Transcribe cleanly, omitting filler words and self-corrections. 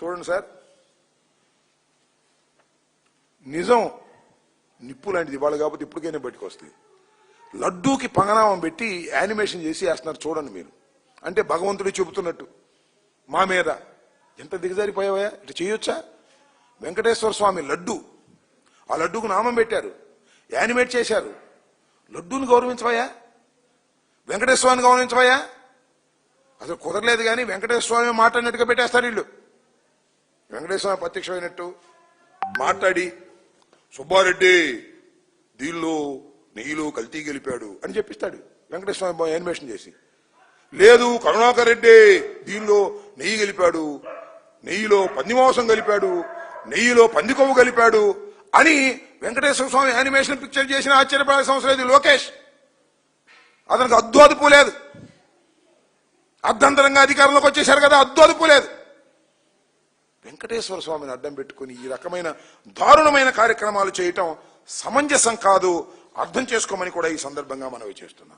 చూడండి సార్, నిజం నిప్పు లాంటిది. ఇవాళ కాబట్టి ఇప్పటికైనా బయటకు వస్తుంది. లడ్డూకి పంగనామం పెట్టి యానిమేషన్ చేసి వేస్తున్నారు చూడండి మీరు. అంటే భగవంతుడు చెబుతున్నట్టు మా మీద ఎంత దిగజారిపోయావా, ఇటు చేయొచ్చా? వెంకటేశ్వర స్వామి లడ్డు, ఆ లడ్డూకు నామం పెట్టారు, యానిమేట్ చేశారు. లడ్డూని గౌరవించవయ్యా, వెంకటేశ్వర స్వామిని గౌరవించవయ్యా? అసలు కుదరలేదు. కానీ వెంకటేశ్వర స్వామి మాట్లాడినట్టుగా పెట్టేస్తారు వీళ్ళు. వెంకటేశ్వర స్వామి ప్రత్యక్షమైనట్టు మాట్లాడి సుబ్బారెడ్డి దీనిలో నెయ్యిలో కల్తీ గెలిపాడు అని చెప్పిస్తాడు వెంకటేశ్వర స్వామి యానిమేషన్ చేసి. లేదు కరుణాకర్ రెడ్డి దీనిలో నెయ్యి గెలిపాడు, నెయ్యిలో పందిమాంసం కలిపాడు, నెయ్యిలో పంది కొవ్వు కలిపాడు అని వెంకటేశ్వర స్వామి యానిమేషన్ పిక్చర్ చేసిన ఆశ్చర్యపడే సంవత్సరం లేదు లోకేష్. అతనికి అద్దు అదుపు లేదు. అర్ధంతరంగా అధికారంలోకి వచ్చేశారు కదా, అద్దు అదుపు లేదు. వెంకటేశ్వర స్వామిని అడ్డం పెట్టుకుని ఈ రకమైన దారుణమైన కార్యక్రమాలు చేయటం సమంజసం కాదు. అర్థం చేసుకోమని కూడా ఈ సందర్భంగా మనవి చేస్తున్నా.